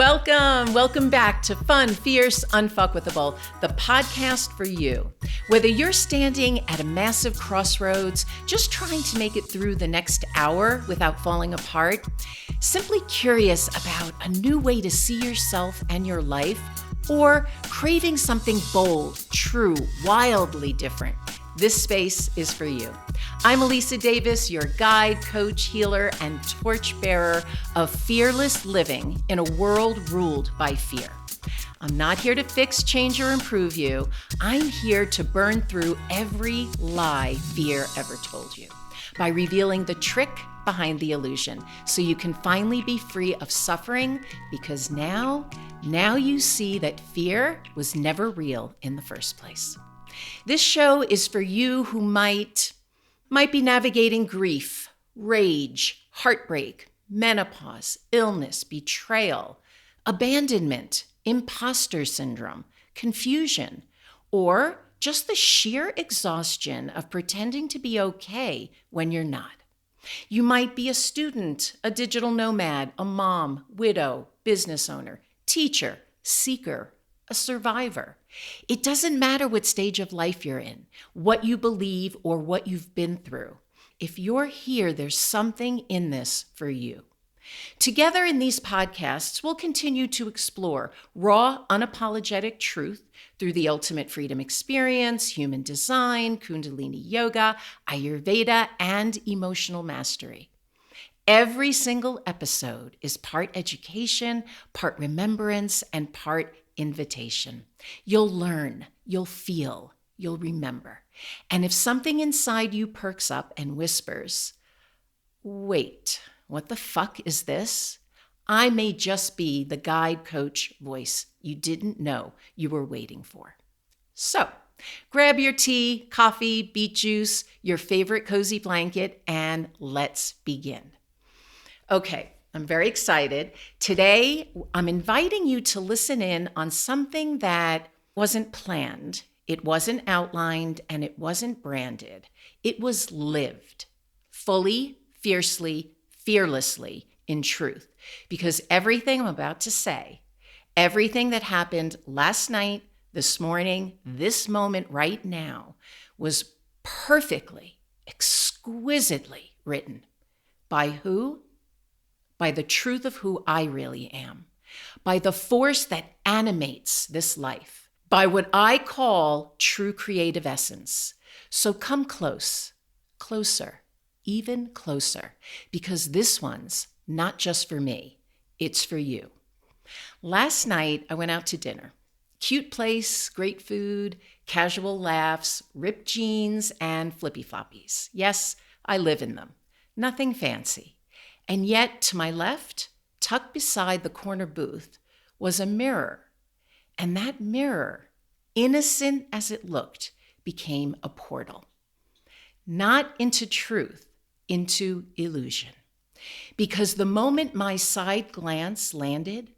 Welcome back to Fun, Fierce, Unfuckwithable, the podcast for you. Whether you're standing at a massive crossroads, just trying to make it through the next hour without falling apart, simply curious about a new way to see yourself and your life, or craving something bold, true, wildly different, this space is for you. I'm Alisa Davis, your guide, coach, healer, and torchbearer of fearless living in a world ruled by fear. I'm not here to fix, change, or improve you. I'm here to burn through every lie fear ever told you by revealing the trick behind the illusion so you can finally be free of suffering, because now you see that fear was never real in the first place. This show is for you who might be navigating grief, rage, heartbreak, menopause, illness, betrayal, abandonment, imposter syndrome, confusion, or just the sheer exhaustion of pretending to be okay when you're not. You might be a student, a digital nomad, a mom, widow, business owner, teacher, seeker, a survivor. It doesn't matter what stage of life you're in, what you believe, or what you've been through. If you're here, there's something in this for you. Together in these podcasts, we'll continue to explore raw, unapologetic truth through the ultimate freedom experience, human design, Kundalini yoga, Ayurveda, and emotional mastery. Every single episode is part education, part remembrance, and part invitation. You'll learn, you'll feel, you'll remember. And if something inside you perks up and whispers, wait, what the fuck is this? I may just be the guide coach voice you didn't know you were waiting for. So, grab your tea, coffee, beet juice, your favorite cozy blanket, and let's begin. Okay, I'm very excited. Today, I'm inviting you to listen in on something that wasn't planned, it wasn't outlined, and it wasn't branded. It was lived, fully, fiercely, fearlessly, in truth. Because everything I'm about to say, everything that happened last night, this morning, this moment right now, was perfectly, exquisitely written. By who? By the truth of who I really am, by the force that animates this life, by what I call true creative essence. So come close, closer, even closer, because this one's not just for me, it's for you. Last night, I went out to dinner. Cute place, great food, casual laughs, ripped jeans, and flippy floppies. Yes, I live in them. Nothing fancy. And yet, to my left, tucked beside the corner booth, was a mirror. And that mirror, innocent as it looked, became a portal. Not into truth, into illusion. Because the moment my side glance landed,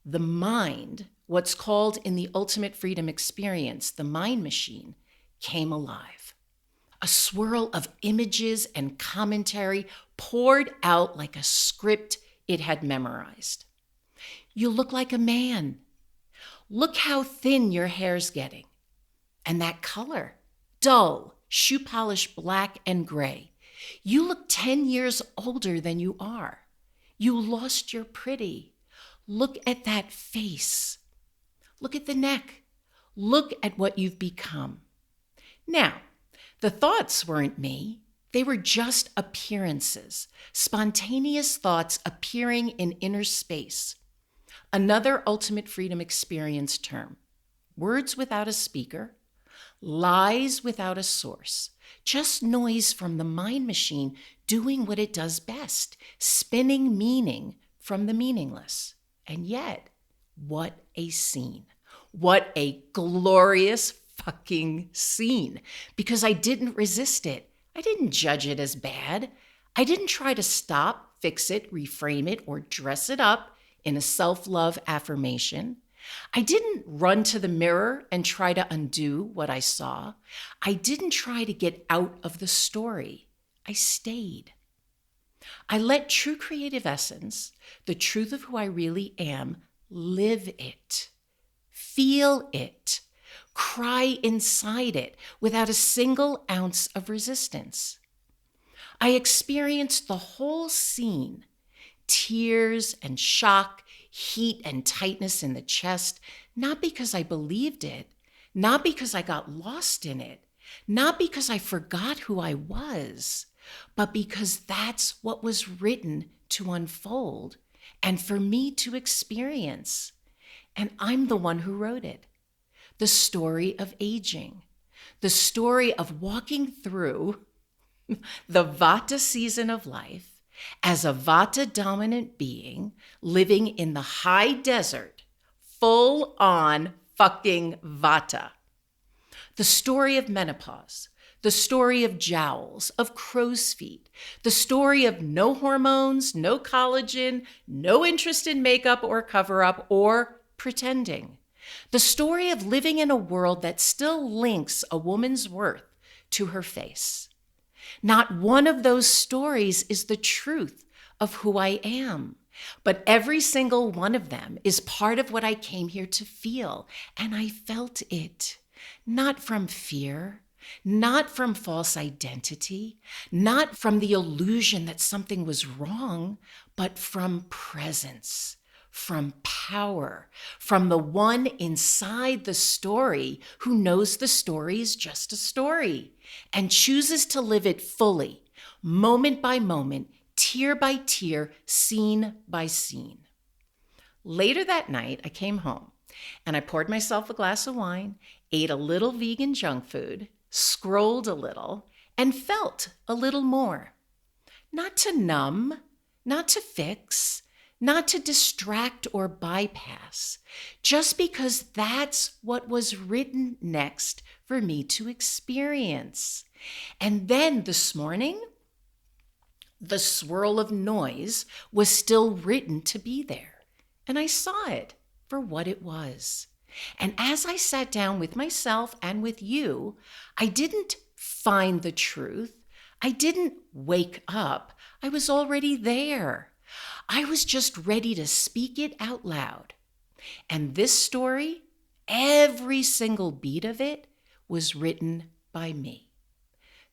the mind, what's called in the ultimate freedom experience, the mind machine, came alive. A swirl of images and commentary poured out like a script it had memorized. You look like a man. Look how thin your hair's getting. And that color, dull, shoe polish black and gray. You look 10 years older than you are. You lost your pretty. Look at that face. Look at the neck. Look at what you've become. Now, the thoughts weren't me. They were just appearances, spontaneous thoughts appearing in inner space. Another ultimate freedom experience term. Words without a speaker, lies without a source, just noise from the mind machine doing what it does best, spinning meaning from the meaningless. And yet, what a scene. What a glorious fucking scene. Because I didn't resist it. I didn't judge it as bad. I didn't try to stop, fix it, reframe it, or dress it up in a self-love affirmation. I didn't run to the mirror and try to undo what I saw. I didn't try to get out of the story. I stayed. I let true creative essence, the truth of who I really am, live it, feel it, cry inside it without a single ounce of resistance. I experienced the whole scene, tears and shock, heat and tightness in the chest, not because I believed it, not because I got lost in it, not because I forgot who I was, but because that's what was written to unfold and for me to experience. And I'm the one who wrote it. The story of aging, the story of walking through the Vata season of life as a Vata dominant being living in the high desert, full on fucking Vata. The story of menopause, the story of jowls, of crow's feet, the story of no hormones, no collagen, no interest in makeup or cover up or pretending. The story of living in a world that still links a woman's worth to her face. Not one of those stories is the truth of who I am, but every single one of them is part of what I came here to feel, and I felt it. Not from fear, not from false identity, not from the illusion that something was wrong, but from presence, from power, from the one inside the story who knows the story is just a story and chooses to live it fully, moment by moment, tear by tear, scene by scene. Later that night, I came home and I poured myself a glass of wine, ate a little vegan junk food, scrolled a little, and felt a little more. Not to numb, not to fix, not to distract or bypass, just because that's what was written next for me to experience. And then this morning, the swirl of noise was still written to be there, and I saw it for what it was. And as I sat down with myself and with you, I didn't find the truth. I didn't wake up. I was already there. I was just ready to speak it out loud. And this story, every single beat of it, was written by me.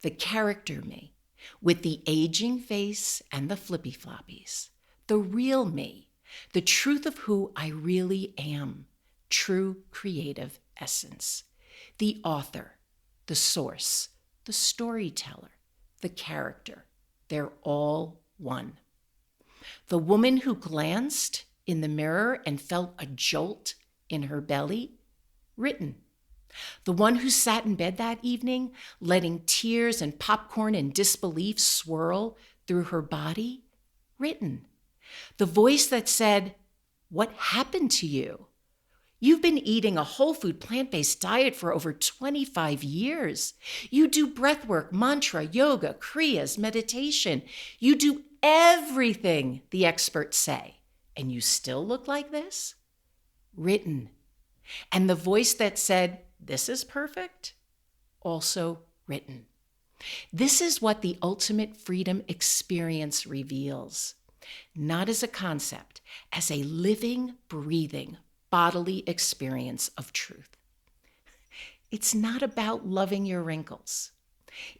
The character me, with the aging face and the flippy floppies. The real me, the truth of who I really am. True creative essence. The author, the source, the storyteller, the character. They're all one. The woman who glanced in the mirror and felt a jolt in her belly, written. The one who sat in bed that evening, letting tears and popcorn and disbelief swirl through her body, written. The voice that said, "What happened to you? You've been eating a whole food plant-based diet for over 25 years. You do breathwork, mantra, yoga, kriyas, meditation. You do everything the experts say, and you still look like this?" Written. And the voice that said, "This is perfect," also written. This is what the ultimate freedom experience reveals. Not as a concept, as a living, breathing, bodily experience of truth. It's not about loving your wrinkles.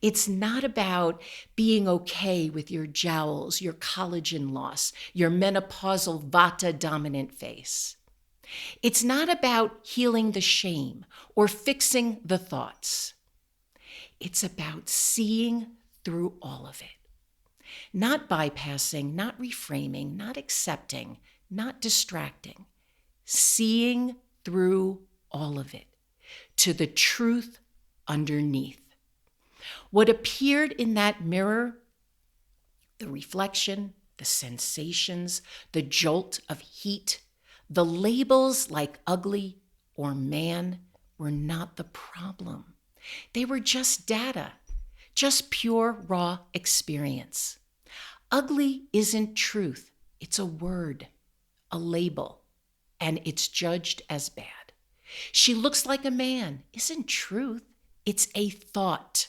It's not about being okay with your jowls, your collagen loss, your menopausal Vata dominant face. It's not about healing the shame or fixing the thoughts. It's about seeing through all of it. Not bypassing, not reframing, not accepting, not distracting. Seeing through all of it to the truth underneath. What appeared in that mirror, the reflection, the sensations, the jolt of heat, the labels like ugly or man were not the problem. They were just data, just pure raw experience. Ugly isn't truth. It's a word, a label. And it's judged as bad. She looks like a man isn't truth. It's a thought,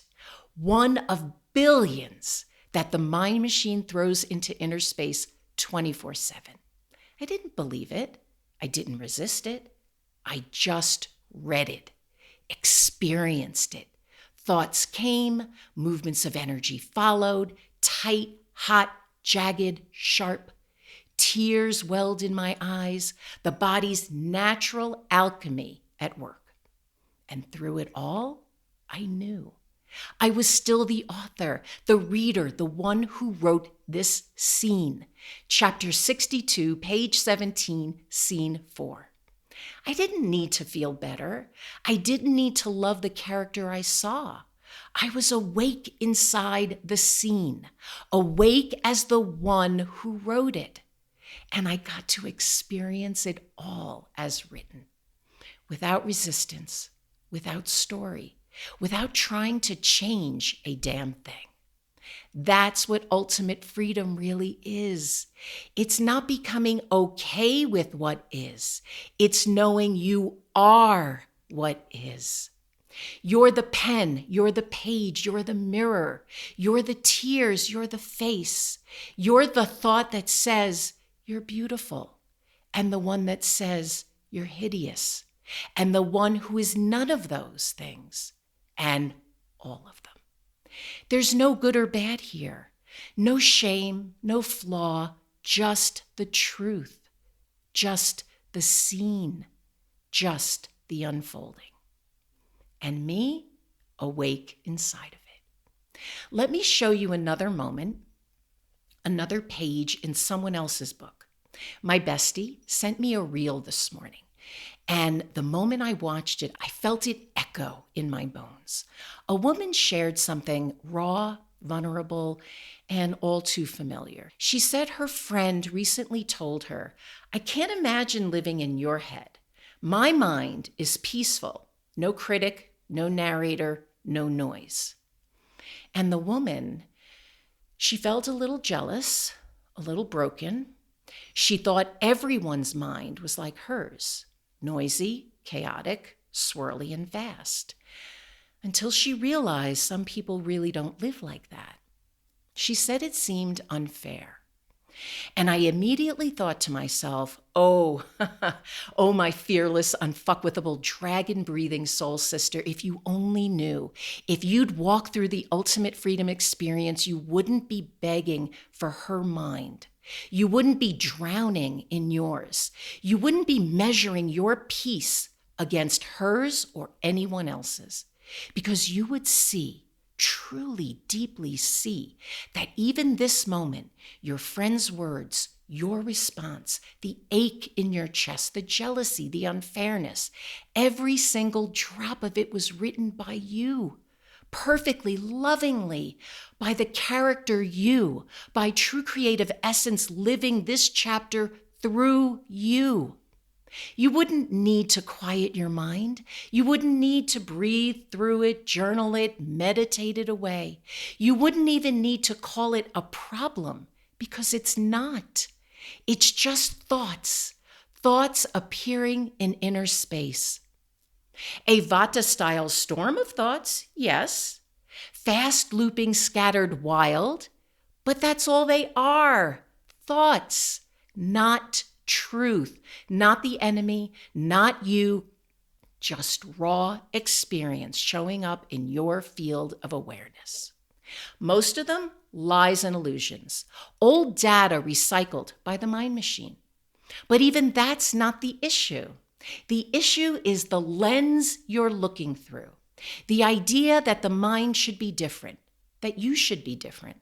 one of billions that the mind machine throws into inner space 24/7. I didn't believe it. I didn't resist it. I just read it, experienced it. Thoughts came, movements of energy followed, tight, hot, jagged, sharp. Tears welled in my eyes, the body's natural alchemy at work. And through it all, I knew. I was still the author, the reader, the one who wrote this scene. Chapter 62, page 17, scene 4. I didn't need to feel better. I didn't need to love the character I saw. I was awake inside the scene, awake as the one who wrote it. And I got to experience it all as written, without resistance, without story, without trying to change a damn thing. That's what ultimate freedom really is. It's not becoming okay with what is. It's knowing you are what is. You're the pen, you're the page, you're the mirror, you're the tears, you're the face. You're the thought that says you're beautiful, and the one that says you're hideous, and the one who is none of those things, and all of them. There's no good or bad here, no shame, no flaw, just the truth, just the scene, just the unfolding. And me awake inside of it. Let me show you another moment, another page in someone else's book. My bestie sent me a reel this morning, and the moment I watched it, I felt it echo in my bones. A woman shared something raw, vulnerable, and all too familiar. She said her friend recently told her, "I can't imagine living in your head. My mind is peaceful. No critic, no narrator, no noise." And the woman, she felt a little jealous, a little broken. She thought everyone's mind was like hers, noisy, chaotic, swirly, and fast, until she realized some people really don't live like that. She said it seemed unfair. And I immediately thought to myself, oh, oh, my fearless, unfuckwithable, dragon-breathing soul sister, if you only knew, if you'd walk through the ultimate freedom experience, you wouldn't be begging for her mind. You wouldn't be drowning in yours. You wouldn't be measuring your peace against hers or anyone else's, because you would see, truly, deeply see, that even this moment, your friend's words, your response, the ache in your chest, the jealousy, the unfairness, every single drop of it was written by you, perfectly, lovingly, by the character you, by true creative essence living this chapter through you. You wouldn't need to quiet your mind. You wouldn't need to breathe through it, journal it, meditate it away. You wouldn't even need to call it a problem, because it's not. It's just thoughts, thoughts appearing in inner space. A Vata-style storm of thoughts, yes. Fast looping, scattered, wild. But that's all they are. Thoughts, not truth, not the enemy, not you, just raw experience showing up in your field of awareness. Most of them, lies and illusions, old data recycled by the mind machine. But even that's not the issue. The issue is the lens you're looking through, the idea that the mind should be different, that you should be different,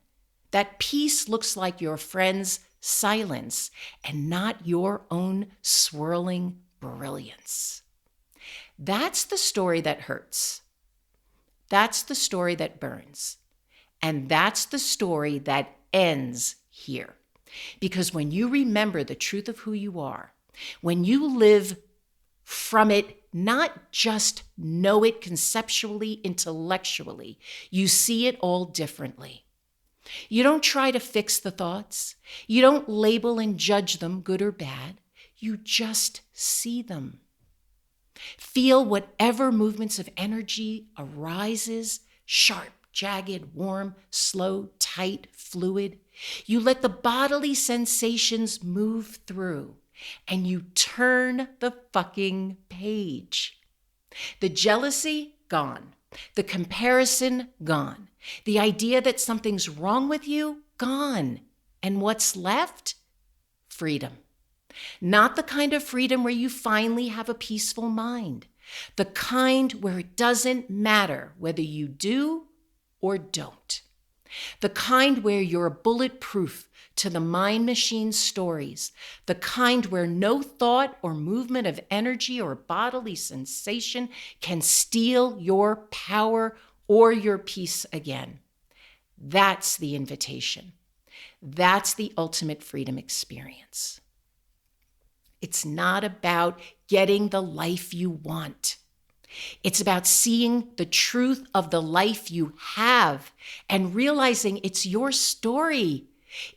that peace looks like your friend's silence and not your own swirling brilliance. That's the story that hurts. That's the story that burns. And that's the story that ends here. Because when you remember the truth of who you are, when you live from it, not just know it conceptually, intellectually, you see it all differently. You don't try to fix the thoughts. You don't label and judge them, good or bad. You just see them. Feel whatever movements of energy arises, sharp, jagged, warm, slow, tight, fluid. You let the bodily sensations move through. and you turn the fucking page. The jealousy, gone. The comparison, gone. The idea that something's wrong with you, gone. And what's left? Freedom. Not the kind of freedom where you finally have a peaceful mind. The kind where it doesn't matter whether you do or don't. The kind where you're bulletproof to the mind machine stories. The kind where no thought or movement of energy or bodily sensation can steal your power or your peace again. That's the invitation. That's the ultimate freedom experience. It's not about getting the life you want. It's about seeing the truth of the life you have and realizing it's your story.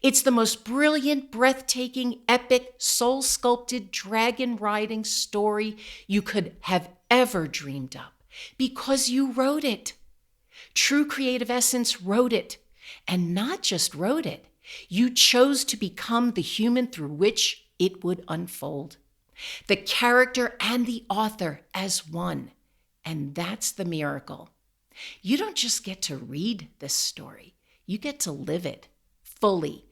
It's the most brilliant, breathtaking, epic, soul-sculpted, dragon-riding story you could have ever dreamed up because you wrote it. True Creative Essence wrote it, and not just wrote it. You chose to become the human through which it would unfold. The character and the author as one. And that's the miracle. You don't just get to read this story. You get to live it fully,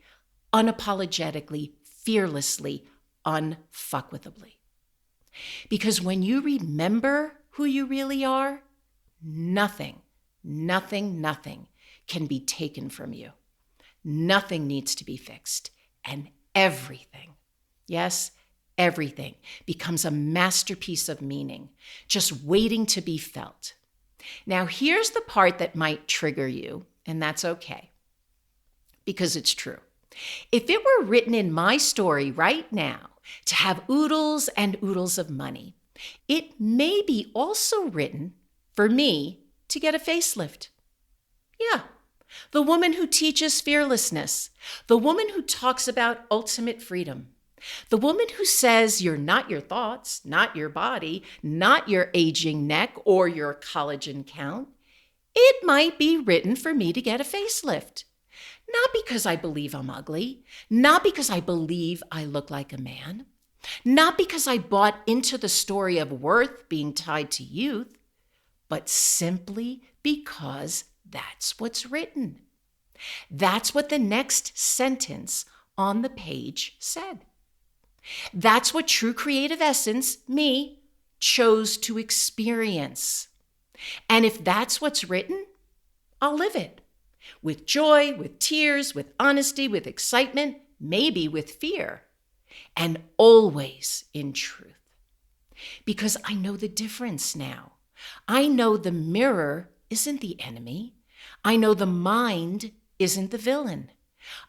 unapologetically, fearlessly, unfuckwithably. Because when you remember who you really are, nothing can be taken from you. Nothing needs to be fixed. And everything, yes, everything becomes a masterpiece of meaning, just waiting to be felt. Now, here's the part that might trigger you, and that's okay, because it's true. If it were written in my story right now to have oodles and oodles of money, it may be also written for me to get a facelift. Yeah. The woman who teaches fearlessness, the woman who talks about ultimate freedom, the woman who says you're not your thoughts, not your body, not your aging neck or your collagen count. It might be written for me to get a facelift. Not because I believe I'm ugly, not because I believe I look like a man, not because I bought into the story of worth being tied to youth, but simply because that's what's written. That's what the next sentence on the page said. That's what True Creative Essence, me, chose to experience. And if that's what's written, I'll live it. With joy, with tears, with honesty, with excitement, maybe with fear, and always in truth. Because I know the difference now. I know the mirror isn't the enemy. I know the mind isn't the villain.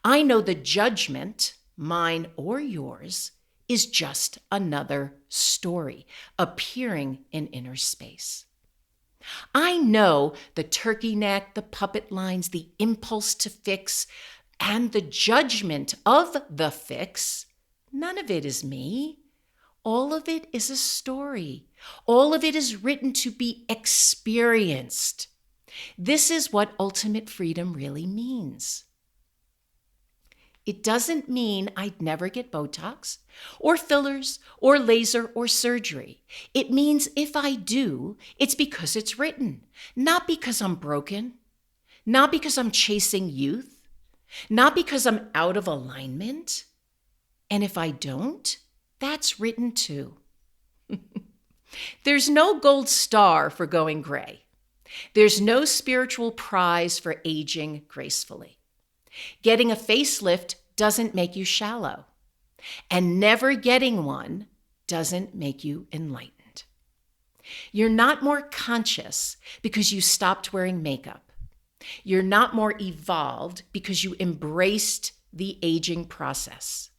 I know the judgment, mine or yours, is just another story appearing in inner space. I know the turkey neck, the puppet lines, the impulse to fix, and the judgment of the fix. None of it is me. All of it is a story. All of it is written to be experienced. This is what ultimate freedom really means. It doesn't mean I'd never get Botox or fillers or laser or surgery. It means if I do, it's because it's written, not because I'm broken, not because I'm chasing youth, not because I'm out of alignment. And if I don't, that's written too. There's no gold star for going gray. There's no spiritual prize for aging gracefully. Getting a facelift doesn't make you shallow, and never getting one doesn't make you enlightened. You're not more conscious because you stopped wearing makeup. You're not more evolved because you embraced the aging process.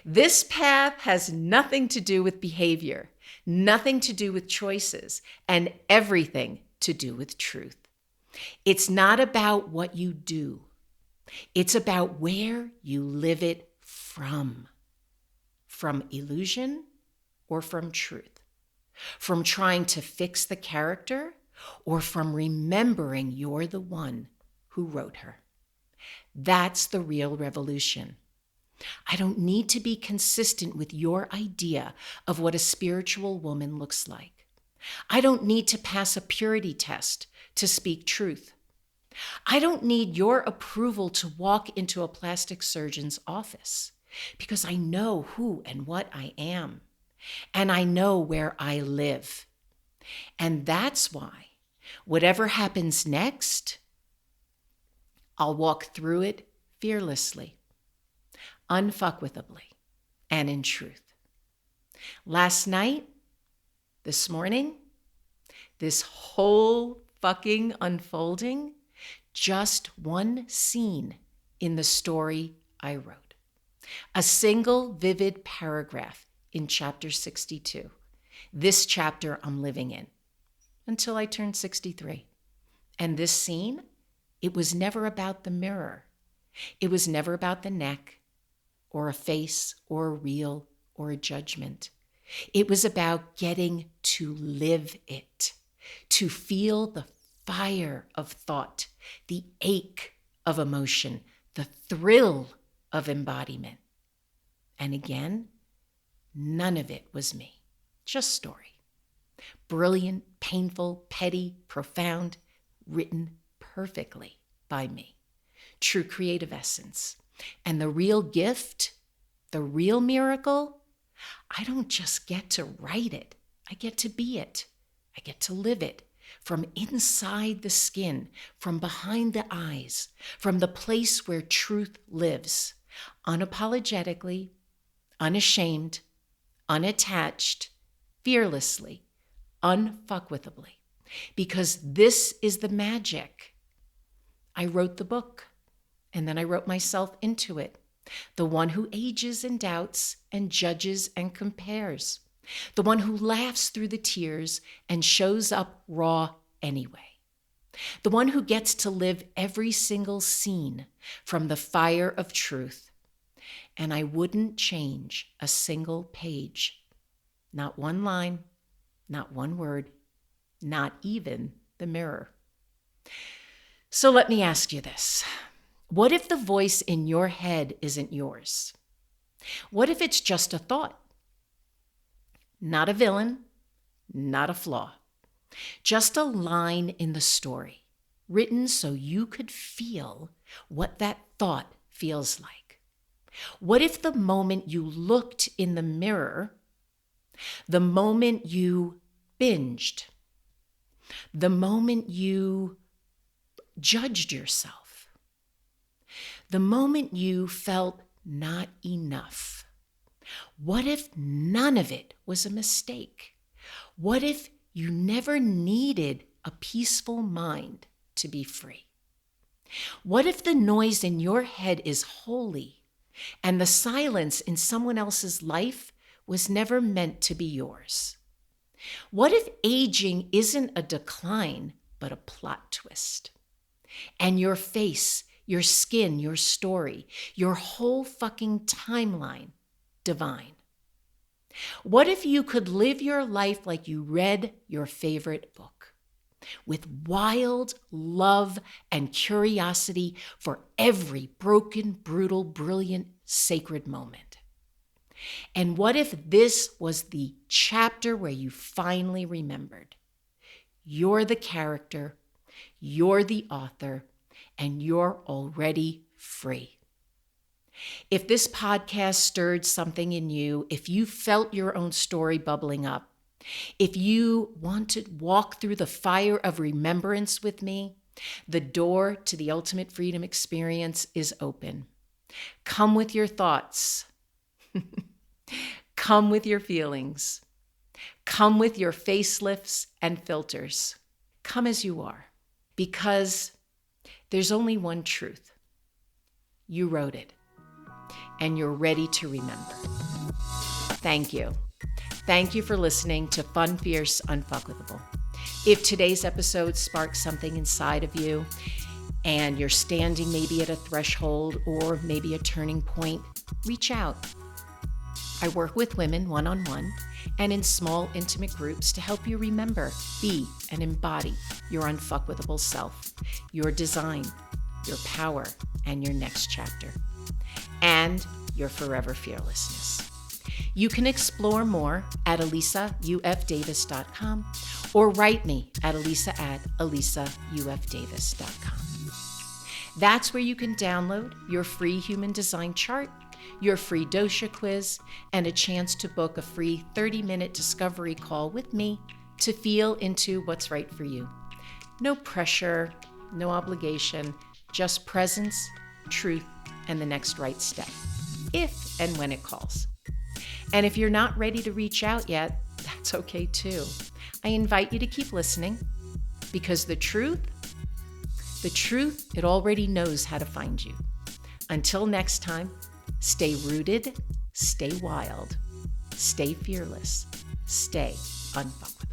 This path has nothing to do with behavior, nothing to do with choices, and everything to do with truth. It's not about what you do. It's about where you live it from illusion or from truth, from trying to fix the character or from remembering you're the one who wrote her. That's the real revolution. I don't need to be consistent with your idea of what a spiritual woman looks like. I don't need to pass a purity test to speak truth. I don't need your approval to walk into a plastic surgeon's office because I know who and what I am, and I know where I live. And that's why whatever happens next, I'll walk through it fearlessly, unfuckwithably, and in truth. Last night, this morning, this whole fucking unfolding, just one scene in the story I wrote. A single vivid paragraph in chapter 62. This chapter I'm living in until I turned 63. And this scene, it was never about the mirror. It was never about the neck or a face or a reel or a judgment. It was about getting to live it, to feel the fire of thought, the ache of emotion, the thrill of embodiment. And again, none of it was me, just story. Brilliant, painful, petty, profound, written perfectly by me. True creative essence. And the real gift, the real miracle, I don't just get to write it. I get to be it. I get to live it from inside the skin, from behind the eyes, from the place where truth lives, unapologetically, unashamed, unattached, fearlessly, unfuckwithably. Because this is the magic. I wrote the book, and then I wrote myself into it. The one who ages and doubts and judges and compares. The one who laughs through the tears and shows up raw anyway. The one who gets to live every single scene from the fire of truth. And I wouldn't change a single page. Not one line, not one word, not even the mirror. So let me ask you this. What if the voice in your head isn't yours? What if it's just a thought? Not a villain, not a flaw. Just a line in the story, written so you could feel what that thought feels like. What if the moment you looked in the mirror, the moment you binged, the moment you judged yourself, the moment you felt not enough, what if none of it was a mistake? What if you never needed a peaceful mind to be free? What if the noise in your head is holy and the silence in someone else's life was never meant to be yours? What if aging isn't a decline, but a plot twist? And your face, your skin, your story, your whole fucking timeline, divine. What if you could live your life like you read your favorite book, with wild love and curiosity for every broken, brutal, brilliant, sacred moment? And what if this was the chapter where you finally remembered? You're the character, you're the author, and you're already free. If this podcast stirred something in you, if you felt your own story bubbling up, if you want to walk through the fire of remembrance with me, the door to the ultimate freedom experience is open. Come with your thoughts. Come with your feelings. Come with your facelifts and filters. Come as you are, because there's only one truth. You wrote it, and you're ready to remember. Thank you. Thank you for listening to Fun, Fierce, Unfuckwithable. If today's episode sparked something inside of you, and you're standing maybe at a threshold or maybe a turning point, reach out. I work with women one-on-one and in small, intimate groups to help you remember, be, and embody your unfuckwithable self, your design, your power, and your next chapter. And your forever fearlessness. You can explore more at alisaufdavis.com or write me at alisa@alisaufdavis.com. That's where you can download your free human design chart, your free dosha quiz, and a chance to book a free 30-minute discovery call with me to feel into what's right for you. No pressure, no obligation, just presence, truth, and the next right step, if and when it calls. And if you're not ready to reach out yet, that's okay too. I invite you to keep listening, because the truth, it already knows how to find you. Until next time, stay rooted, stay wild, stay fearless, stay unfuckwithable.